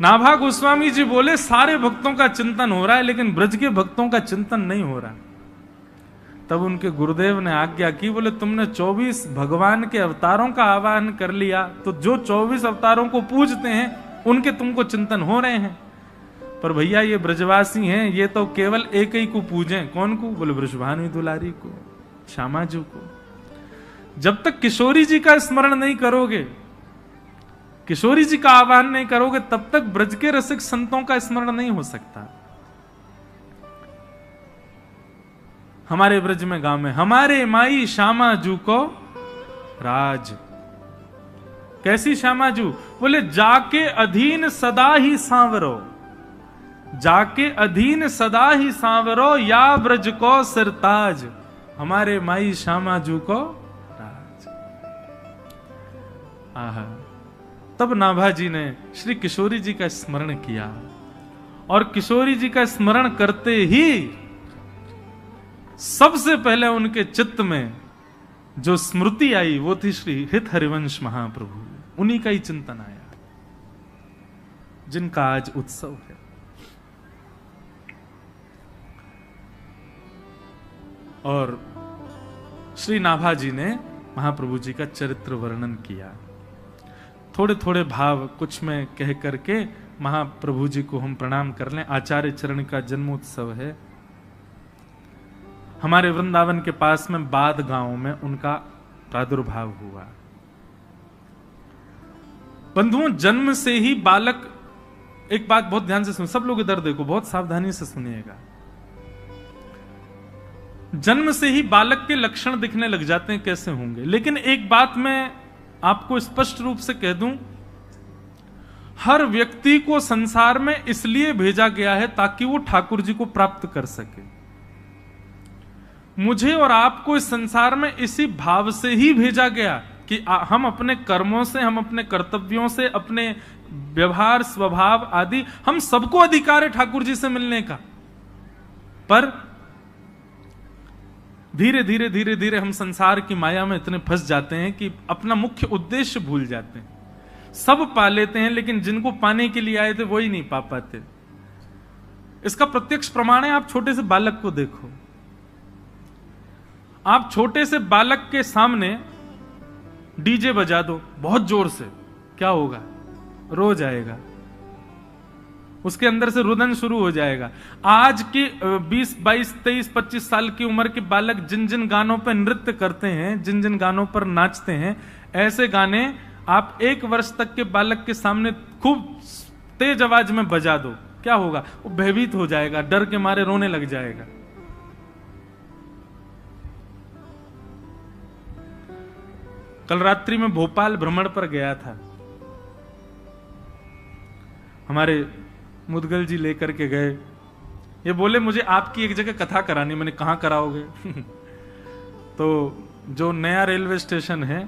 नाभा गोस्वामी जी बोले सारे भक्तों का चिंतन हो रहा है लेकिन ब्रज के भक्तों का चिंतन नहीं हो रहा। तब उनके गुरुदेव ने आज्ञा की, बोले तुमने 24 भगवान के अवतारों का आवाहन कर लिया तो जो 24 अवतारों को पूजते हैं उनके तुमको चिंतन हो रहे हैं, पर भैया ये ब्रजवासी हैं, ये तो केवल एक ही को पूजें। कौन को? बोले वृषभानु दुलारी को, श्यामाजू को। जब तक किशोरी जी का स्मरण नहीं करोगे, किशोरी जी का आह्वान नहीं करोगे, तब तक ब्रज के रसिक संतों का स्मरण नहीं हो सकता। हमारे ब्रज में गांव में हमारे माई श्यामाजू को राज। कैसी श्यामाजू? बोले जाके अधीन सदा ही सांवरो, जाके अधीन सदा ही सांवरो, या ब्रज को सिरताज। हमारे माई श्यामाजू को राज। आहा, तब नाभा जी ने श्री किशोरी जी का स्मरण किया और किशोरी जी का स्मरण करते ही सबसे पहले उनके चित्त में जो स्मृति आई वो थी श्री हित हरिवंश महाप्रभु। उन्हीं का ही चिंतन आया जिनका आज उत्सव है। और श्री नाभा जी ने महाप्रभु जी का चरित्र वर्णन किया। थोड़े थोड़े भाव कुछ में कह करके महाप्रभु जी को हम प्रणाम कर लें। आचार्य चरण का जन्मोत्सव है। हमारे वृंदावन के पास में बाद गांव में उनका प्रादुर्भाव हुआ। बंधुओं, जन्म से ही बालक, एक बात बहुत ध्यान से सुन, सब लोग इधर देखो, बहुत सावधानी से सुनिएगा। जन्म से ही बालक के लक्षण दिखने लग जाते हैं, कैसे होंगे? लेकिन एक बात मैं आपको स्पष्ट रूप से कह दूं, हर व्यक्ति को संसार में इसलिए भेजा गया है ताकि वो ठाकुर जी को प्राप्त कर सके। मुझे और आपको इस संसार में इसी भाव से ही भेजा गया कि हम अपने कर्मों से, हम अपने कर्तव्यों से, अपने व्यवहार स्वभाव आदि, हम सबको अधिकार है ठाकुर जी से मिलने का। पर धीरे धीरे धीरे धीरे हम संसार की माया में इतने फंस जाते हैं कि अपना मुख्य उद्देश्य भूल जाते हैं। सब पा लेते हैं लेकिन जिनको पाने के लिए आए थे वही नहीं पा पाते। इसका प्रत्यक्ष प्रमाण है, आप छोटे से बालक को देखो। आप छोटे से बालक के सामने डीजे बजा दो बहुत जोर से, क्या होगा? रो जाएगा, उसके अंदर से रुदन शुरू हो जाएगा। आज के 20, 22, 23, 25 साल की उम्र के बालक जिन जिन गानों पर नृत्य करते हैं, जिन जिन गानों पर नाचते हैं, ऐसे गाने आप 1 वर्ष तक के बालक के सामने खूब तेज आवाज में बजा दो, क्या होगा? वो भयभीत हो जाएगा, डर के मारे रोने लग जाएगा। कल रात्रि में भोपाल भ्रमण पर गया था, हमारे मुदगल जी लेकर के गए। ये बोले मुझे आपकी एक जगह कथा करानी। मैंने कहाँ कराओगे? तो जो नया रेलवे स्टेशन है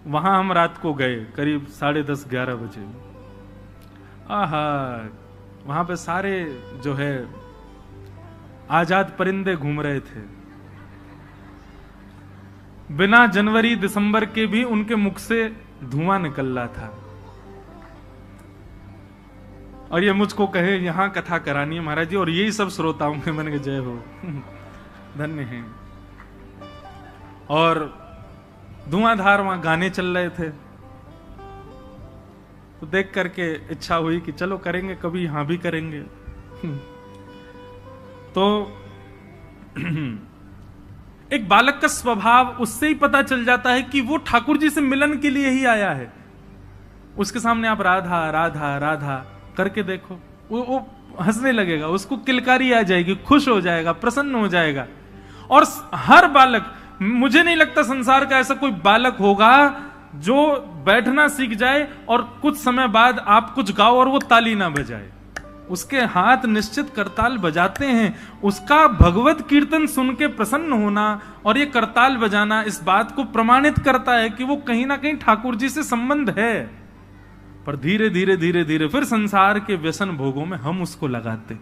वहां हम रात को गए करीब 10:30, 11 बजे। आहा, वहां पे सारे जो है आजाद परिंदे घूम रहे थे। बिना जनवरी दिसंबर के भी उनके मुख से धुआं निकल रहा था। और ये मुझको कहे यहां कथा करानी है महाराज जी, और यही सब श्रोताओं के। मैंने कहा जय हो, धन्य है। और धुआंधार वहां गाने चल रहे थे, तो देख करके इच्छा हुई कि चलो करेंगे, कभी यहां भी करेंगे। तो एक बालक का स्वभाव उससे ही पता चल जाता है कि वो ठाकुर जी से मिलन के लिए ही आया है। उसके सामने आप राधा राधा राधा करके देखो, वो हंसने लगेगा, उसको किलकारी आ जाएगी, खुश हो जाएगा, प्रसन्न हो जाएगा। और हर बालक, मुझे नहीं लगता संसार का ऐसा कोई बालक होगा जो बैठना सीख जाए और कुछ समय बाद आप कुछ गाओ और वो ताली ना बजाए। उसके हाथ निश्चित करताल बजाते हैं। उसका भगवत कीर्तन सुन के प्रसन्न होना और ये करताल बजाना इस बात को प्रमाणित करता है कि वो कहीं ना कहीं ठाकुर जी से संबंध है। पर धीरे धीरे धीरे धीरे फिर संसार के व्यसन भोगों में हम उसको लगाते,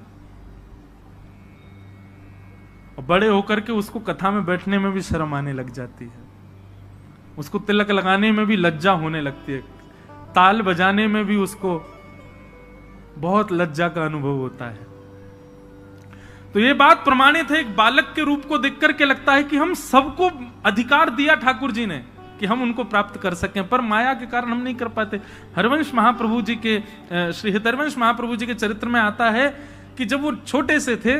और बड़े होकर के उसको कथा में बैठने में भी शर्म आने लग जाती है, उसको तिलक लगाने में भी लज्जा होने लगती है, ताल बजाने में भी उसको बहुत लज्जा का अनुभव होता है। तो ये बात प्रमाणित है, एक बालक के रूप को देख करके लगता है कि हम सबको अधिकार दिया ठाकुर जी ने कि हम उनको प्राप्त कर सकें, पर माया के कारण हम नहीं कर पाते। हरिवंश महाप्रभु जी के, श्री हितरवंश महाप्रभु जी के चरित्र में आता है कि जब वो छोटे से थे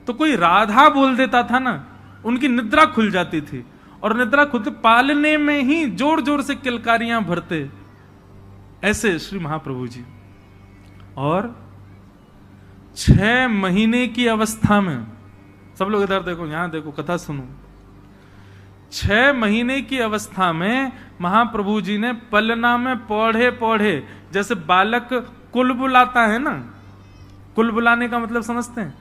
तो कोई राधा बोल देता था ना, उनकी निद्रा खुल जाती थी, और निद्रा खुद पालने में ही जोर जोर से किलकारियां भरते, ऐसे श्री महाप्रभु जी। और 6 महीने की अवस्था में, सब लोग इधर देखो, यहां देखो, कथा सुनो। 6 महीने की अवस्था में महाप्रभु जी ने पलना में पौधे पौधे, जैसे बालक कुल बुलाता है ना, कुल बुलाने का मतलब समझते हैं,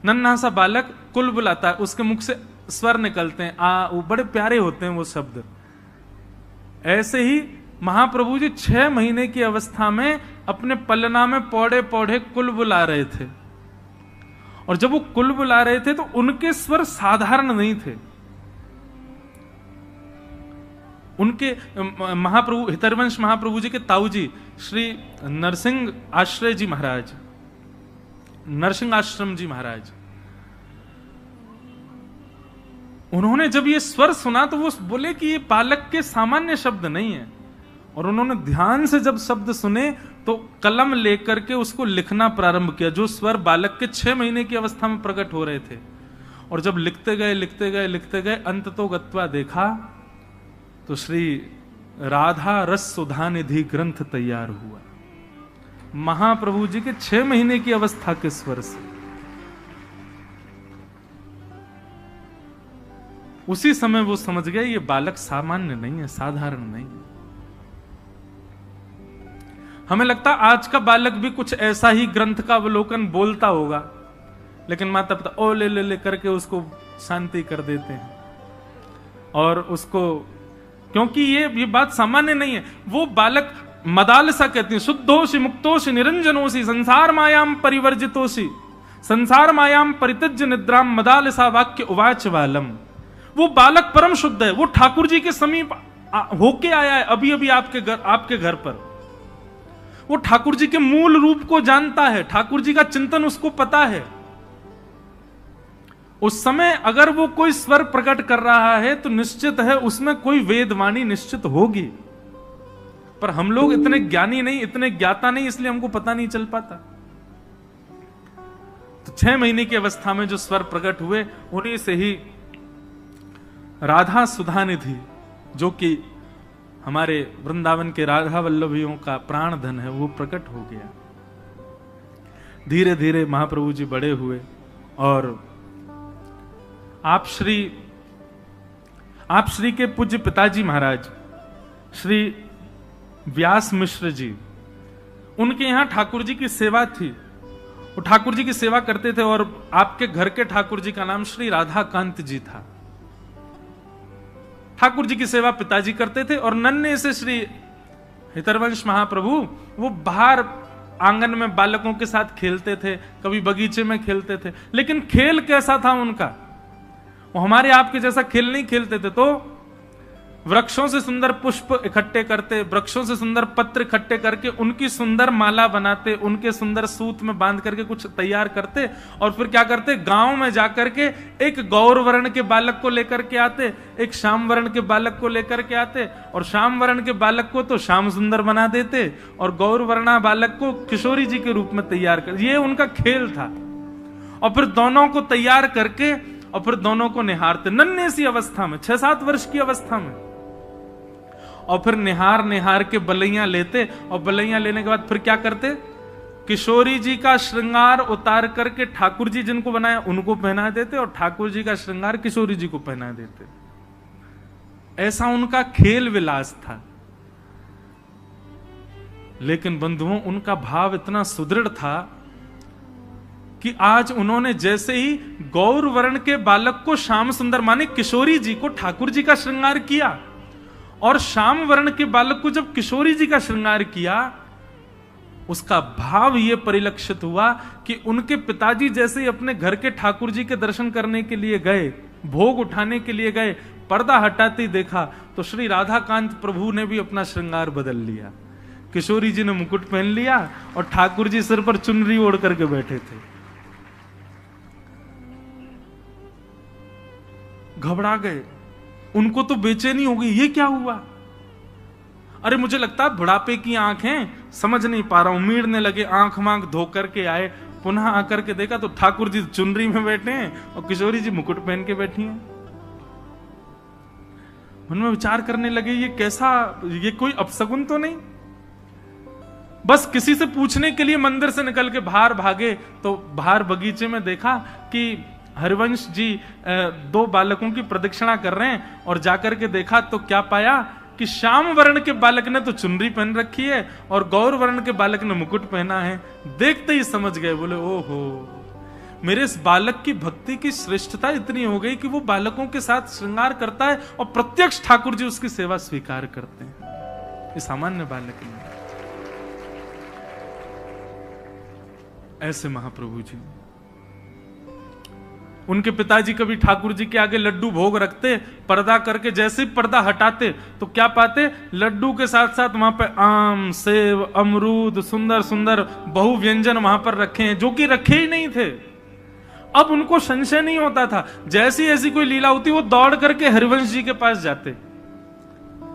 नन्हा सा बालक कुल बुलाता है, उसके मुख से स्वर निकलते हैं, वो बड़े प्यारे होते हैं वो शब्द। ऐसे ही महाप्रभु जी 6 महीने की अवस्था में अपने पलना में पौधे पौधे कुल बुला रहे थे, और जब वो कुल बुला रहे थे तो उनके स्वर साधारण नहीं थे। उनके महाप्रभु, हितरवंश महाप्रभु जी के ताऊ जी श्री नरसिंह आश्रय जी महाराज, नरसिंह आश्रम जी महाराज, उन्होंने जब ये स्वर सुना तो वो बोले कि ये बालक के सामान्य शब्द नहीं है, और उन्होंने ध्यान से जब शब्द सुने तो कलम लेकर के उसको लिखना प्रारंभ किया, जो स्वर बालक के 6 महीने की अवस्था में प्रकट हो रहे थे। और जब लिखते गए लिखते गए लिखते गए, अंत तो गत्वा देखा तो श्री राधा रस सुधा निधि ग्रंथ तैयार हुआ, महाप्रभु जी के 6 महीने की अवस्था के स्वर से। उसी समय वो समझ गए ये बालक सामान्य नहीं है, साधारण नहीं है। हमें लगता आज का बालक भी कुछ ऐसा ही ग्रंथ का अवलोकन बोलता होगा, लेकिन माता पिता ओ ले ले ले करके उसको शांति कर देते हैं, और उसको, क्योंकि ये बात सामान्य नहीं है। वो बालक मदालसा कहती है, शुद्धोषि मुक्तोषि निरंजनोषि संसार मायाम परिवर्जितोषि संसार मायाम परित्यज्य निद्राम मदालसा वाक्य उवाच वालम। वो बालक परम शुद्ध है, वो ठाकुर जी के समीप होके आया है अभी अभी आपके घर पर। वो ठाकुर जी के मूल रूप को जानता है, ठाकुर जी का चिंतन उसको पता है। उस समय अगर वो कोई स्वर प्रकट कर रहा है तो निश्चित है उसमें कोई वेदवाणी निश्चित होगी, पर हम लोग इतने ज्ञानी नहीं, इतने ज्ञाता नहीं, इसलिए हमको पता नहीं चल पाता। तो 6 महीने की अवस्था में जो स्वर प्रकट हुए, उन्हीं से ही राधा सुधा निधि, जो कि हमारे वृंदावन के राधा वल्लभियों का प्राण धन है, वो प्रकट हो गया। धीरे धीरे महाप्रभु जी बड़े हुए, और आप श्री के पूज्य पिताजी महाराज श्री व्यास मिश्र जी, उनके यहां ठाकुर जी की सेवा थी। वो ठाकुर जी की सेवा करते थे, और आपके घर के ठाकुर जी का नाम श्री राधाकांत जी था। ठाकुर जी की सेवा पिताजी करते थे, और नन्हे से श्री हितरवंश महाप्रभु वो बाहर आंगन में बालकों के साथ खेलते थे, कभी बगीचे में खेलते थे। लेकिन खेल कैसा था उनका, वो हमारे आपके जैसा खेल नहीं खेलते थे। तो वृक्षों से सुंदर पुष्प इकट्ठे करते, वृक्षों से सुंदर पत्र इकट्ठे करके उनकी सुंदर माला बनाते, उनके सुंदर सूत में बांध करके कुछ तैयार करते, और फिर क्या करते, गांव में जाकर के एक गौर वर्ण के बालक को लेकर के आते, एक श्याम वर्ण के बालक को लेकर के आते, और श्याम वर्ण के बालक को तो श्याम सुंदर बना देते, और गौर वर्णा बालक को किशोरी जी के रूप में तैयार कर, ये उनका खेल था। और फिर दोनों को तैयार करके, और फिर दोनों को निहारते, नन्हे सी अवस्था में, 6-7 वर्ष की अवस्था में। और फिर निहार निहार के बलैया लेते, और बलैया लेने के बाद फिर क्या करते, किशोरी जी का श्रृंगार उतार करके ठाकुर जी जिनको बनाया उनको पहना देते, और ठाकुर जी का श्रृंगार किशोरी जी को पहना देते। ऐसा उनका खेल विलास था। लेकिन बंधुओं, उनका भाव इतना सुदृढ़ था कि आज उन्होंने जैसे ही गौर वर्ण के बालक को श्याम सुंदर, माने किशोरी जी को ठाकुर जी का श्रृंगार किया, और श्याम वर्ण के बालक को जब किशोरी जी का श्रृंगार किया, उसका भाव यह परिलक्षित हुआ कि उनके पिताजी जैसे ही अपने घर के ठाकुर जी के दर्शन करने के लिए गए, भोग उठाने के लिए गए, पर्दा हटाते ही देखा तो श्री राधाकांत प्रभु ने भी अपना श्रृंगार बदल लिया। किशोरी जी ने मुकुट पहन लिया और ठाकुर जी सिर पर चुनरी ओढ़ करके बैठे थे। घबरा गए, उनको तो बेचैनी हो गई, ये क्या हुआ? अरे मुझे लगता है बुढ़ापे की आंखें, समझ नहीं पा रहा हूं। उम्मीदने लगे, आंख मांख धो करके आए, पुनः आकर के देखा तो ठाकुर जी चुनरी में बैठे हैं और किशोरी जी मुकुट पहन के बैठी हैं। मन में विचार करने लगे, ये कैसा, ये कोई अपशगुन तो नहीं? बस किसी से पूछने के लिए मंदिर से निकल के बाहर भागे तो बाहर बगीचे में देखा कि हरिवंश जी 2 बालकों की प्रदक्षिणा कर रहे हैं, और जाकर के देखा तो क्या पाया कि श्याम वर्ण के बालक ने तो चुनरी पहन रखी है और गौर वर्ण के बालक ने मुकुट पहना है। देखते ही समझ गए, बोले ओहो, मेरे इस बालक की भक्ति की श्रेष्ठता इतनी हो गई कि वो बालकों के साथ श्रृंगार करता है और प्रत्यक्ष ठाकुर जी उसकी सेवा स्वीकार करते हैं। ये सामान्य बालक नहीं। ऐसे महाप्रभु जी, उनके पिताजी कभी ठाकुर जी के आगे लड्डू भोग रखते, पर्दा करके जैसे ही पर्दा हटाते तो क्या पाते, लड्डू के साथ साथ वहां पे आम, सेब, अमरूद, सुंदर सुंदर बहु व्यंजन वहां पर रखे हैं, जो कि रखे ही नहीं थे। अब उनको संशय नहीं होता था, जैसी ऐसी कोई लीला होती वो दौड़ करके हरिवंश जी के पास जाते।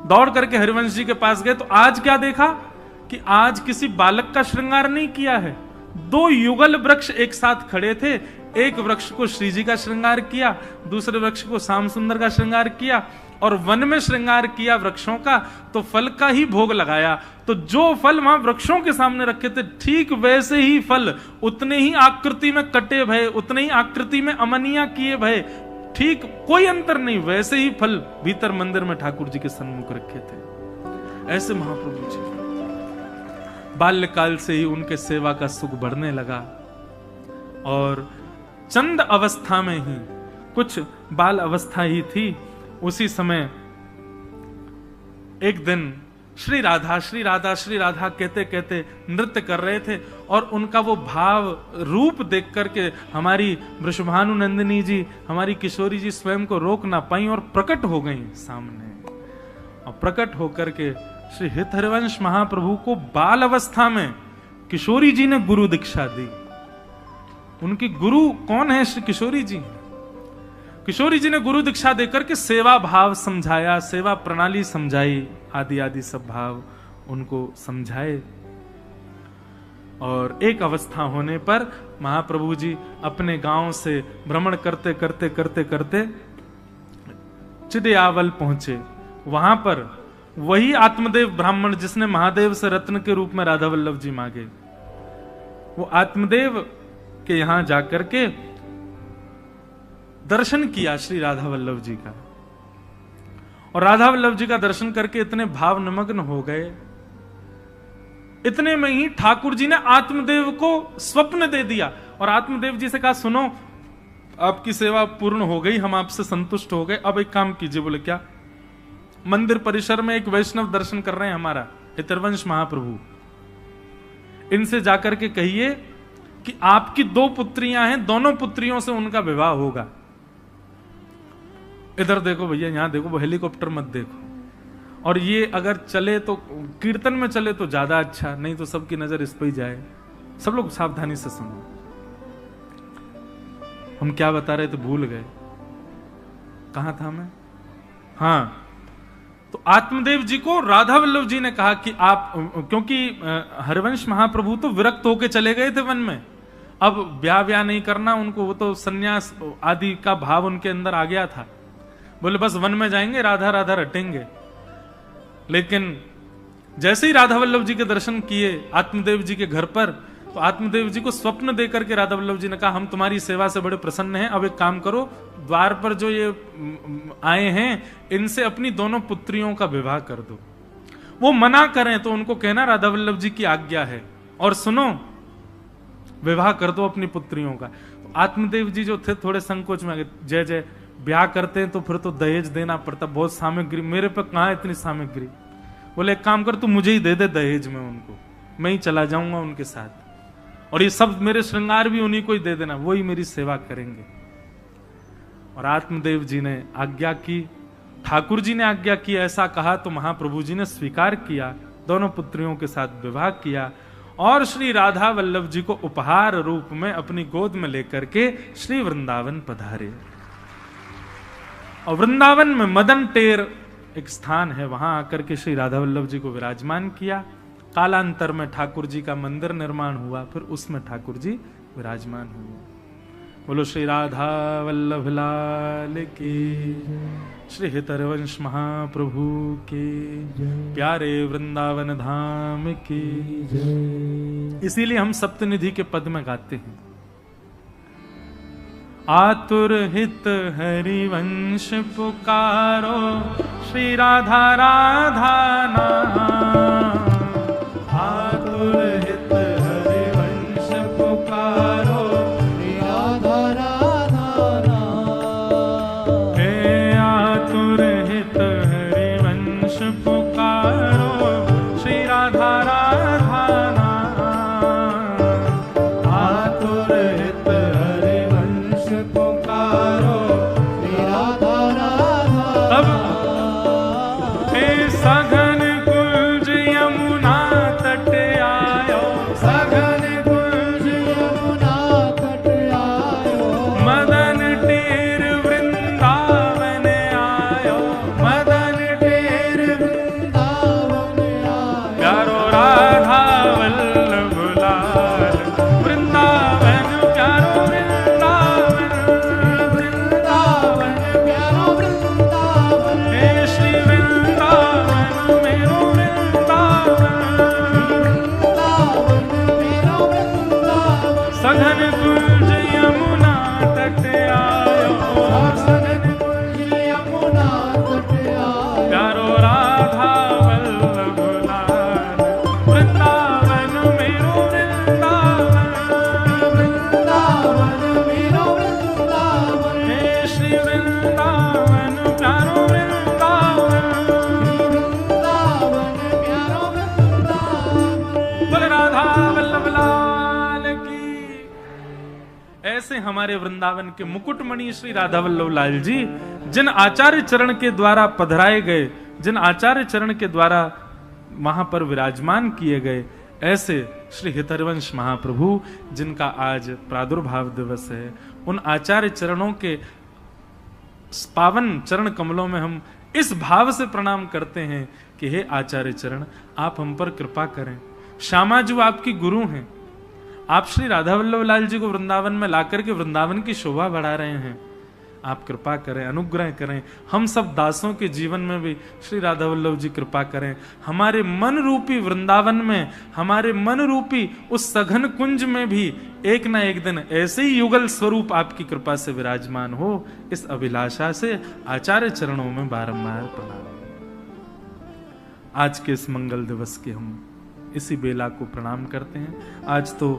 दौड़ करके हरिवंश जी के पास गए तो आज क्या देखा कि आज किसी बालक का श्रृंगार नहीं किया है। 2 युगल वृक्ष एक साथ खड़े थे, एक वृक्ष को श्री जी का श्रृंगार किया, दूसरे वृक्ष को श्याम सुंदर का श्रृंगार किया, और वन में श्रृंगार किया वृक्षों का तो फल का ही भोग लगाया। तो जो फल वहां वृक्षों के सामने रखे थे, ठीक वैसे ही फल उतने ही आकृति में कटे भय, उतने ही आकृति में अमनिया किए भय, ठीक कोई अंतर नहीं, वैसे ही फल भीतर मंदिर में ठाकुर जी के सन्मुख रखे थे। ऐसे महाप्रभु जी बाल्यकाल से ही उनके सेवा का सुख बढ़ने लगा, और चंद अवस्था में ही, कुछ बाल अवस्था ही थी, उसी समय एक दिन श्री राधा श्री राधा श्री राधा कहते कहते नृत्य कर रहे थे, और उनका वो भाव रूप देख करके हमारी वृषभानु नंदिनी जी, हमारी किशोरी जी स्वयं को रोक ना पाई और प्रकट हो गई सामने। और प्रकट होकर के श्री हित हरिवंश महाप्रभु को बाल अवस्था में किशोरी जी ने गुरु दीक्षा दी। उनकी गुरु कौन है? श्री किशोरी जी। किशोरी जी ने गुरु दीक्षा देकर के सेवा भाव समझाया, सेवा प्रणाली समझाई, आदि आदि सब भाव उनको समझाए। और एक अवस्था होने पर महाप्रभु जी अपने गांव से भ्रमण करते करते करते करते चिदयावल पहुंचे। वहां पर वही आत्मदेव ब्राह्मण जिसने महादेव से रत्न के रूप में राधा वल्लभ जी मांगे, वो आत्मदेव के यहां जाकर के दर्शन किया श्री राधा वल्लभ जी का, और राधा वल्लभ जी का दर्शन करके इतने भाव निमग्न हो गए, इतने में ही ठाकुर जी ने आत्मदेव को स्वप्न दे दिया और आत्मदेव जी से कहा, सुनो आपकी सेवा पूर्ण हो गई, हम आपसे संतुष्ट हो गए, अब एक काम कीजिए। बोले क्या? मंदिर परिसर में एक वैष्णव दर्शन कर रहे हैं हमारा हितरवंश महाप्रभु, इनसे जाकर के कहिए कि आपकी 2 पुत्रियां हैं, दोनों पुत्रियों से उनका विवाह होगा। इधर देखो भैया, यहां देखो, वो हेलीकॉप्टर मत देखो, और ये अगर चले तो कीर्तन में चले तो ज्यादा अच्छा, नहीं तो सबकी नजर इस पर ही जाए। सब लोग सावधानी से सुनो, हम क्या बता रहे थे भूल गए, कहां था मैं? हाँ, तो आत्मदेव जी को राधा वल्लभ जी ने कहा कि आप, क्योंकि हरिवंश महाप्रभु तो विरक्त होके चले गए थे वन में, अब ब्याह नहीं करना उनको, वो तो सन्यास आदि का भाव उनके अंदर आ गया था। बोले बस वन में जाएंगे, राधा राधा रटेंगे। लेकिन जैसे ही राधा वल्लभ जी के दर्शन किए आत्मदेव जी के घर पर, तो आत्मदेव जी को स्वप्न देकर के राधा वल्लभ जी ने कहा, हम तुम्हारी सेवा से बड़े प्रसन्न हैं, अब एक काम करो, द्वार पर जो ये आए हैं इनसे अपनी दोनों पुत्रियों का विवाह कर दो। वो मना करें तो उनको कहना राधा वल्लभ जी की आज्ञा है, और सुनो विवाह कर दो अपनी पुत्रियों का। तो आत्मदेव जी जो थे थोड़े संकोच में आ गए, जय जय, ब्याह करते हैं तो फिर तो दहेज देना पड़ता, बहुत सामग्री, मेरे पे कहां इतनी सामग्री। बोले एक काम कर, तू मुझे ही दे दे दहेज में उनको, मैं ही चला जाऊंगा उनके साथ, और ये सब मेरे श्रृंगार भी उन्हीं को ही दे देना, वही मेरी सेवा करेंगे। और आत्मदेव जी ने आज्ञा की, ठाकुर जी ने आज्ञा की, ऐसा कहा तो महाप्रभु जी ने स्वीकार किया दोनों पुत्रियों के साथ विवाह किया और श्री राधा वल्लभ जी को उपहार रूप में अपनी गोद में लेकर के श्री वृंदावन पधारे। और वृंदावन में मदन टेर एक स्थान है, वहां आकर के श्री राधा वल्लभ जी को विराजमान किया। कालांतर में ठाकुर जी का मंदिर निर्माण हुआ, फिर उसमें ठाकुर जी विराजमान हुए। बोलो श्री राधा वल्लभ लाल की, श्री हितरवंश महाप्रभु के, प्यारे वृंदावन धाम की। इसीलिए हम सप्तनिधि के पद में गाते हैं, आतुर हित हरिवंश पुकारो, श्री राधा राधा नाम। आतुर हित हरिवंश पुकारो, श्री राधा राधा नाम। हे आतुर हित हरिवंश पुकारो, श्री राधा राधा नाम। आतुर हित हरिवंश पुकारो, श्री राधा राधा। अब हे सघन कुंज यमुना तट आयो, सघन कुंज यमुना तट आयो। मदन टेर वृंदावन आयो, मदन टेर वृंदावन आयो। प्यारो राधा वल्लभ लाल, वृंदावन प्यारो वृंदावन, वृंदावन प्यारो वृंदावन। हे श्री वृंदावन मेरो वृंदावन, वृंदावन मेरो वृंदावन। सघन कुंज यमुना तट आयो, सघन कुंज यमुना तट आयो। प्यारो राधा वल्लभ लाल, वृंदावन मेरो वृंदावन, वृंदावन मेरो वृंदावन। हे श्री वृंदावन प्यारो वृंदावन, वृंदावन प्यारो वृंदावन। बोल राधा वल्लभ लाल की। ऐसे हमारे वृंदावन के मुकुटमणि श्री राधा वल्लभ लाल जी, जिन आचार्य चरण के द्वारा पधराए गए, जिन आचार्य चरण के द्वारा वहां पर विराजमान किए गए, ऐसे श्री हितरवंश महाप्रभु जिनका आज प्रादुर्भाव दिवस है, उन आचार्य चरणों के पावन चरण कमलों में हम इस भाव से प्रणाम करते हैं कि हे आचार्य चरण, आप हम पर कृपा करें। श्यामाजू आपकी गुरु हैं, आप श्री राधा वल्लभ लाल जी को वृंदावन में लाकर के वृंदावन की शोभा बढ़ा रहे हैं। आप कृपा करें, अनुग्रह करें, हम सब दासों के जीवन में भी श्री राधा वल्लभ जी कृपा करें। हमारे मन रूपी वृंदावन में, हमारे मन रूपी उस सघन कुंज में भी एक ना एक दिन ऐसे ही युगल स्वरूप आपकी कृपा से विराजमान हो, इस अभिलाषा से आचार्य चरणों में बारंबार प्रणाम। आज के इस मंगल दिवस के हम इसी बेला को प्रणाम करते हैं। आज तो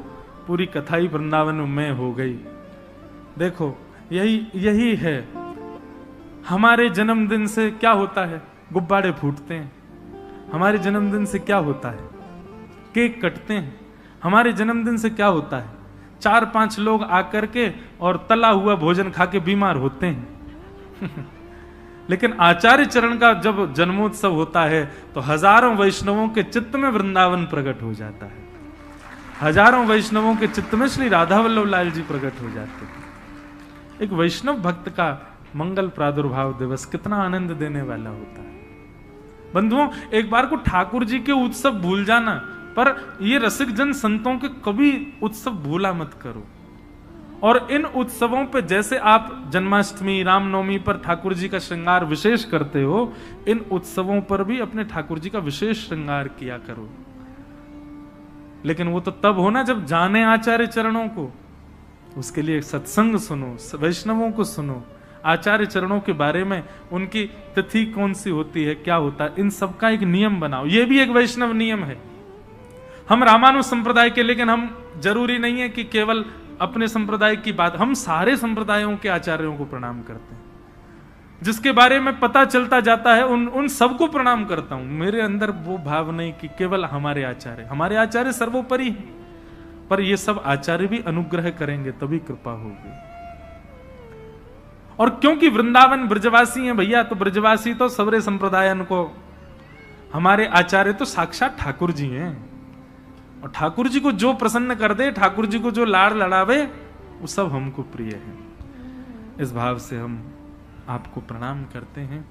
पूरी कथा ही वृंदावन में हो गई। देखो यही है, हमारे जन्मदिन से क्या होता है, गुब्बारे फूटते हैं। हमारे जन्मदिन से क्या होता है, केक कटते हैं। हमारे जन्मदिन से क्या होता है, 4-5 लोग आकर के और तला हुआ भोजन खा के बीमार होते हैं। लेकिन आचार्य चरण का जब जन्मोत्सव होता है तो हजारों वैष्णवों के चित्त में वृंदावन प्रकट हो जाता है। हजारों वैष्णवों के चित्त में श्री राधा वल्लभ लाल जी प्रकट हो जाते हैं। एक वैष्णव भक्त का मंगल प्रादुर्भाव दिवस कितना आनंद देने वाला होता है। बंधुओं, एक बार को ठाकुर जी के उत्सव भूल जाना, पर ये रसिक जन संतों के कभी उत्सव भूला मत करो। और इन उत्सवों पे जैसे आप जन्माष्टमी, रामनवमी पर ठाकुर जी का श्रृंगार विशेष करते हो, इन उत्सवों पर भी अपने ठाकुर जी का विशेष श्रृंगार किया करो। लेकिन वो तो तब हो ना जब जाने आचार्य चरणों को, उसके लिए सत्संग सुनो, वैष्णवों को सुनो, आचार्य चरणों के बारे में, उनकी तिथि कौन सी होती है, क्या होता है, इन सब का एक नियम बनाओ। ये भी एक वैष्णव नियम है। हम रामानुज संप्रदाय के, लेकिन हम जरूरी नहीं है कि केवल अपने संप्रदाय की बात, हम सारे संप्रदायों के आचार्यों को प्रणाम करते हैं। जिसके बारे में पता चलता जाता है उन सबको प्रणाम करता हूं। मेरे अंदर वो भाव नहीं कि केवल हमारे आचार्य सर्वोपरि हैं, पर ये सब आचार्य भी अनुग्रह करेंगे तभी कृपा होगी। और क्योंकि वृंदावन ब्रजवासी हैं भैया, तो ब्रजवासी तो सबरे संप्रदायन को हमारे आचार्य तो साक्षात ठाकुर जी हैं, और ठाकुर जी को जो प्रसन्न कर दे, ठाकुर जी को जो लाड़ लड़ावे, वो सब हमको प्रिय है। इस भाव से हम आपको प्रणाम करते हैं।